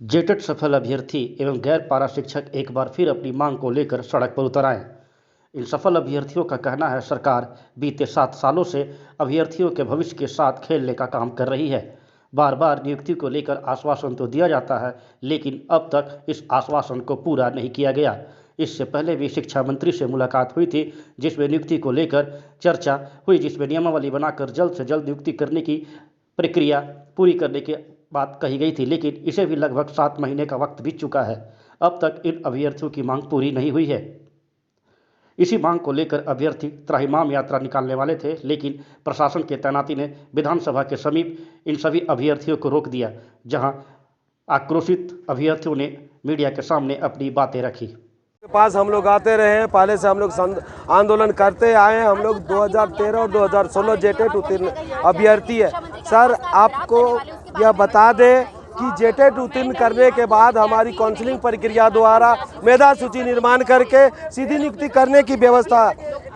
जेटेट सफल अभ्यर्थी एवं गैर पारा शिक्षक एक बार फिर अपनी मांग को लेकर सड़क पर उतर आए। इन सफल अभ्यर्थियों का कहना है सरकार बीते 7 सालों से अभ्यर्थियों के भविष्य के साथ खेलने का काम कर रही है। बार बार नियुक्ति को लेकर आश्वासन तो दिया जाता है, लेकिन अब तक इस आश्वासन को पूरा नहीं किया गया। इससे पहले भी शिक्षा मंत्री से मुलाकात हुई थी, जिसमें नियुक्ति को लेकर चर्चा हुई, जिसमें नियमावली बनाकर जल्द से जल्द नियुक्ति करने की प्रक्रिया पूरी करने की बात कही गई थी, लेकिन इसे भी लगभग 7 महीने का वक्त बीत चुका है। अब तक इन अभ्यर्थियों की मांग पूरी नहीं हुई है। इसी मांग को लेकर अभ्यर्थी त्राहिमाम यात्रा निकालने वाले थे, लेकिन प्रशासन के तैनाती ने विधानसभा के समीप इन सभी अभ्यर्थियों को रोक दिया, जहां आक्रोशित अभ्यर्थियों ने मीडिया के सामने अपनी बातें रखी। के पास हम लोग आते रहे हैं, पहले से हम लोग आंदोलन करते आए हैं। हम लोग 2013 और 2016 जेटेट उत्तीर्ण अभ्यर्थी है। सर, आपको यह बता दें कि जेटेट उत्तीर्ण करने के बाद हमारी काउंसलिंग प्रक्रिया द्वारा मेधा सूची निर्माण करके सीधी नियुक्ति करने की व्यवस्था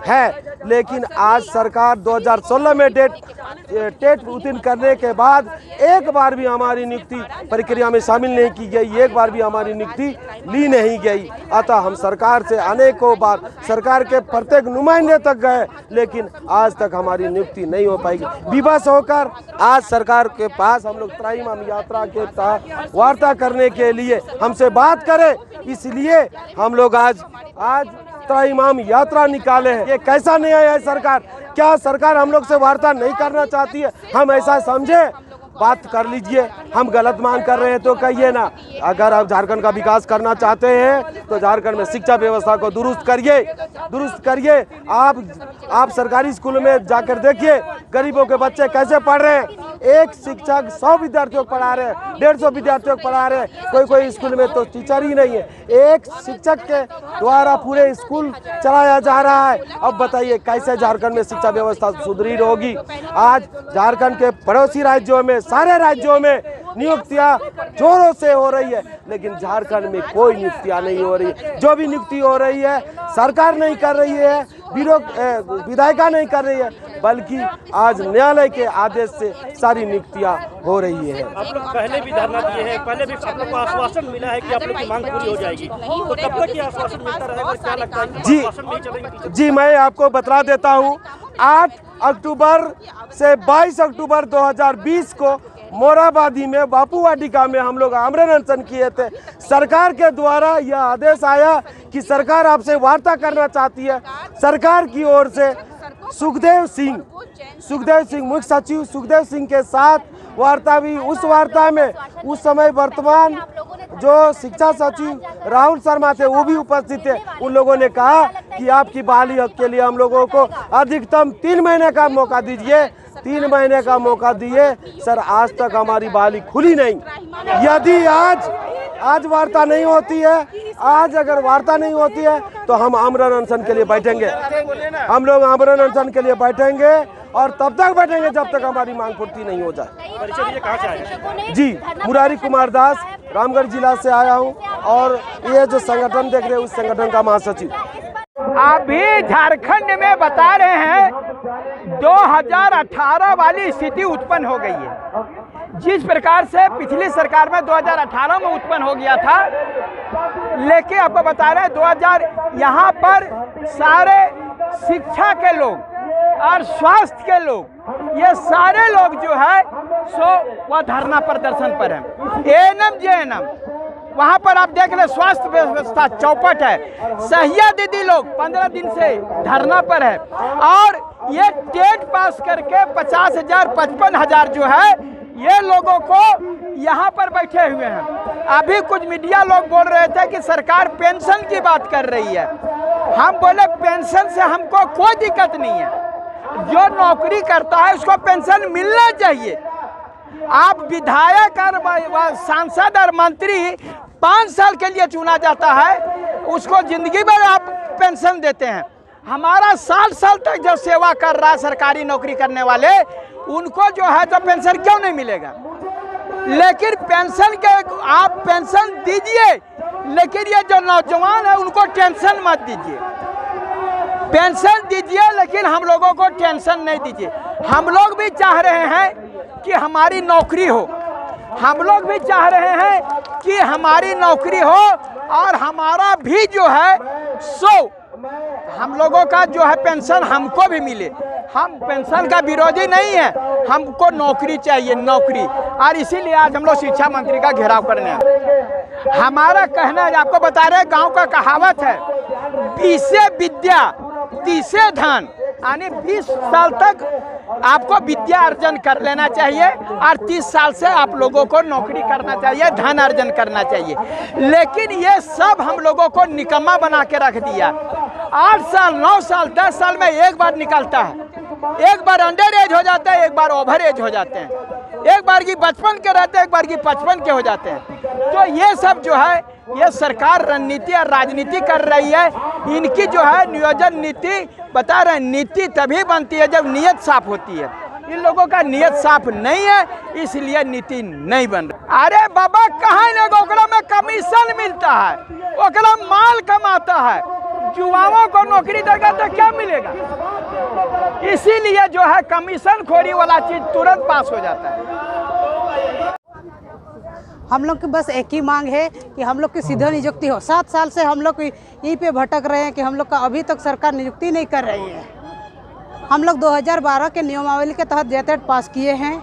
है, लेकिन आज सरकार 2016 में टेट उत्तीर्ण करने के बाद एक बार भी हमारी नियुक्ति प्रक्रिया में शामिल नहीं की गई, एक बार भी हमारी नियुक्ति ली नहीं गई। अतः हम सरकार से अनेकों बार सरकार के प्रत्येक नुमाइंदे तक गए, लेकिन आज तक हमारी नियुक्ति नहीं हो पाएगी। विवश होकर आज सरकार के पास हम लोग त्राहिमाम यात्रा के तहत वार्ता करने के लिए हमसे बात करें, इसलिए हम लोग आज त्राहिमाम यात्रा निकाले हैं। ये कैसा न्याय है सरकार? क्या सरकार हम लोग से वार्ता नहीं करना चाहती है? हम ऐसा समझे, बात कर लीजिए। हम गलत मांग कर रहे हैं तो कहिए ना। अगर आप झारखंड का विकास करना चाहते हैं तो झारखंड में शिक्षा व्यवस्था को दुरुस्त करिए। आप सरकारी स्कूल में जाकर देखिए, गरीबों के बच्चे कैसे पढ़ रहे हैं। एक शिक्षक 100 विद्यार्थियों को पढ़ा रहे हैं, 150 विद्यार्थियों को पढ़ा रहे हैं। कोई स्कूल में तो टीचर ही नहीं है। एक शिक्षक के द्वारा पूरे स्कूल चलाया जा रहा है। अब बताइए कैसे झारखंड में शिक्षा व्यवस्था सुदृढ़ होगी? आज झारखंड के पड़ोसी राज्यों में, सारे राज्यों में नियुक्तियां जोरों से हो रही है, लेकिन झारखंड में कोई नियुक्तियां नहीं हो रही। जो भी नियुक्ति हो रही है सरकार नहीं कर रही है, विधायिका नहीं कर रही है, बल्कि आज न्यायालय के आदेश से सारी नियुक्तियां हो रही है। आप लोग पहले भी धरना दिए हैं, पहले भी आप लोग को आश्वासन मिला है कि आप लोग की मांग पूरी हो जाएगी, तो कब तक ये आश्वासन मिलता रहेगा? क्या लगता है? जी, मैं आपको बता देता हूँ। 8 अक्टूबर से 22 अक्टूबर 2020 को मोराबादी में बापू वाटिका में हम लोग आमरण अनशन किए थे। सरकार के द्वारा यह आदेश आया कि सरकार आपसे वार्ता करना चाहती है। सरकार की ओर से सुखदेव सिंह मुख्य सचिव सुखदेव सिंह के साथ वार्ता हुई। उस वार्ता में उस समय वर्तमान जो शिक्षा सचिव राहुल शर्मा थे वो भी उपस्थित थे। उन लोगों ने कहा कि आपकी बहाली हक के लिए हम लोगों को अधिकतम 3 महीने का मौका दीजिए। 3 महीने का मौका दिए। सर, आज तक हमारी बहाली खुली नहीं। यदि आज वार्ता नहीं होती है, आज अगर वार्ता नहीं होती है तो हम आमरण अनशन के लिए बैठेंगे। हम लोग आमरण अनशन के लिए बैठेंगे और तब तक बैठेंगे जब तक हमारी मांग पूर्ति नहीं हो जाए। जी, मुरारी कुमार दास, रामगढ़ जिला से आया हूँ और ये जो संगठन देख रहे हैं उस संगठन का महासचिव। अभी झारखंड में बता रहे हैं 2018 वाली स्थिति उत्पन्न हो गई है। जिस प्रकार से पिछली सरकार में 2018 में उत्पन्न हो गया था, लेकिन आपको बता रहे हैं 2000 यहाँ पर सारे शिक्षा के लोग और स्वास्थ्य के लोग, ये सारे लोग जो है सो वह धरना प्रदर्शन पर है। एएनएम जेएनएम वहाँ पर आप देख ले, स्वास्थ्य व्यवस्था चौपट है। सहिया दीदी लोग 15 दिन से धरना पर है और ये टेट पास करके 50,000 55,000 जो है ये लोगों को यहाँ पर बैठे हुए हैं। अभी कुछ मीडिया लोग बोल रहे थे कि सरकार पेंशन की बात कर रही है। हम बोले पेंशन से हमको कोई दिक्कत नहीं है, जो नौकरी करता है उसको पेंशन मिलना चाहिए। आप विधायक और सांसद और मंत्री 5 साल के लिए चुना जाता है, उसको जिंदगी भर आप पेंशन देते हैं। हमारा 60 साल तक जो सेवा कर रहा है सरकारी नौकरी करने वाले, उनको जो है तो पेंशन क्यों नहीं मिलेगा? लेकिन पेंशन के आप पेंशन दीजिए, लेकिन ये जो नौजवान है उनको टेंशन मत दीजिए। पेंशन दीजिए लेकिन हम लोगों को टेंशन नहीं दीजिए। हम लोग भी चाह रहे हैं कि हमारी नौकरी हो, हम लोग भी चाह रहे हैं कि हमारी नौकरी हो और हमारा भी जो है सो हम लोगों का जो है पेंशन हमको भी मिले। हम पेंशन का विरोधी नहीं है, हमको नौकरी चाहिए, नौकरी। और इसीलिए आज हम लोग शिक्षा मंत्री का घेराव करने हैं। हमारा कहना है, आपको बता रहे गांव का कहावत है, 20 विद्या 30 धन, यानी 20 साल तक आपको विद्या अर्जन कर लेना चाहिए और 30 साल से आप लोगों को नौकरी करना चाहिए, धन अर्जन करना चाहिए। लेकिन ये सब हम लोगों को निकम्मा बना के रख दिया। 8 साल 9 साल 10 साल में एक बार निकलता है, एक बार अंडर एज हो जाता है, एक बार ओवर एज हो जाते हैं, एक बार की 55 के रहते हैं, एक बार की 55 के हो जाते हैं। तो ये सब जो है ये सरकार रणनीति और राजनीति कर रही है। इनकी जो है नियोजन नीति बता रहे हैं, नीति तभी बनती है जब नियत साफ होती है। इन लोगों का नियत साफ नहीं है, इसलिए नीति नहीं बन रही। अरे बाबा कहाँ लगा, ओकरा में कमीशन मिलता है, ओकरा माल कमाता है, युवाओं को नौकरी देगा तो क्या मिलेगा। इसीलिए जो है कमीशन खोरी वाला चीज तुरंत पास हो जाता है। हम लोग की बस एक ही मांग है कि हम लोग की सीधा नियुक्ति हो। 7 साल से हम लोग यहीं पे भटक रहे हैं कि हम लोग का अभी तक सरकार नियुक्ति नहीं कर रही है। हम लोग 2012 के नियमावली के तहत जेटेट पास किए हैं,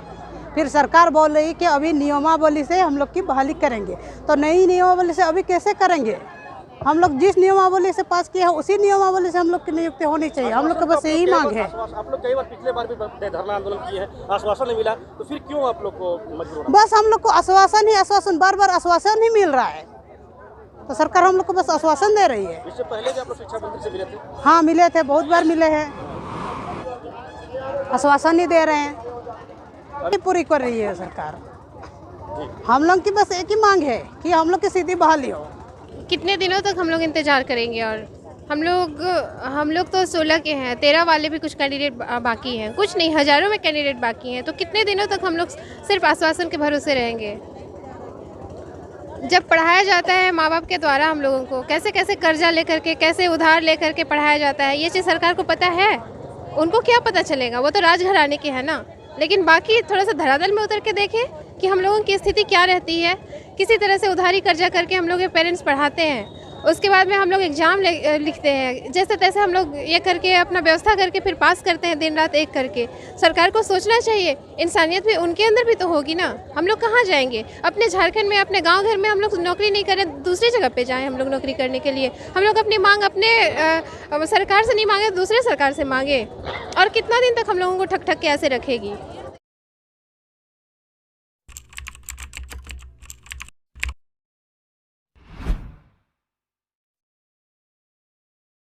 फिर सरकार बोल रही कि अभी नियमावली से हम लोग की बहाली करेंगे। तो नई नियमावली से अभी कैसे करेंगे? हम लोग जिस नियमावली से पास किए हैं उसी नियमावली से हम लोग की नियुक्ति होनी चाहिए। हम लोग का बस यही मांग है। आप लोग कई बार पिछले बार भी धरना आंदोलन किए हैं, आश्वासन नहीं मिला, तो फिर क्यों आप लोग को मजबूर? बस हम लोग को आश्वासन ही आश्वासन, बार बार आश्वासन ही मिल रहा है। तो सरकार हम लोग को बस आश्वासन दे रही है। इससे पहले भी आप लोग शिक्षा मंत्री से मिले थे? हाँ मिले थे, बहुत बार मिले हैं, आश्वासन ही दे रहे हैं, पूरी कर रही है सरकार। हम लोग की बस एक ही मांग है कि हम लोग की सीधी बहाली हो। कितने दिनों तक हम लोग इंतज़ार करेंगे? और हम लोग तो 16 के हैं, 13 वाले भी कुछ कैंडिडेट बाकी हैं, कुछ नहीं हज़ारों में कैंडिडेट बाकी हैं। तो कितने दिनों तक हम लोग सिर्फ आश्वासन के भरोसे रहेंगे? जब पढ़ाया जाता है माँ बाप के द्वारा हम लोगों को, कैसे कैसे कर्जा लेकर के, कैसे उधार लेकर के पढ़ाया जाता है, ये चीज़ सरकार को पता है। उनको क्या पता चलेगा, वो तो राजघराने के हैं ना। लेकिन बाकी थोड़ा सा धरातल में उतर के देखें कि हम लोगों की स्थिति क्या रहती है। किसी तरह से उधारी कर्जा करके हम लोग के पेरेंट्स पढ़ाते हैं, उसके बाद में हम लोग एग्ज़ाम लिखते हैं, जैसे तैसे हम लोग ये करके अपना व्यवस्था करके फिर पास करते हैं, दिन रात एक करके। सरकार को सोचना चाहिए, इंसानियत भी उनके अंदर भी तो होगी ना। हम लोग कहाँ जाएंगे? अपने झारखंड में, अपने गांव घर में हम लोग नौकरी नहीं करें, दूसरी जगह पे जाएं हम लोग नौकरी करने के लिए। हम लोग अपनी मांग अपने सरकार से नहीं मांगे, दूसरे सरकार से मांगे। और कितना दिन तक हम लोगों को ठक ठक के ऐसे रखेगी?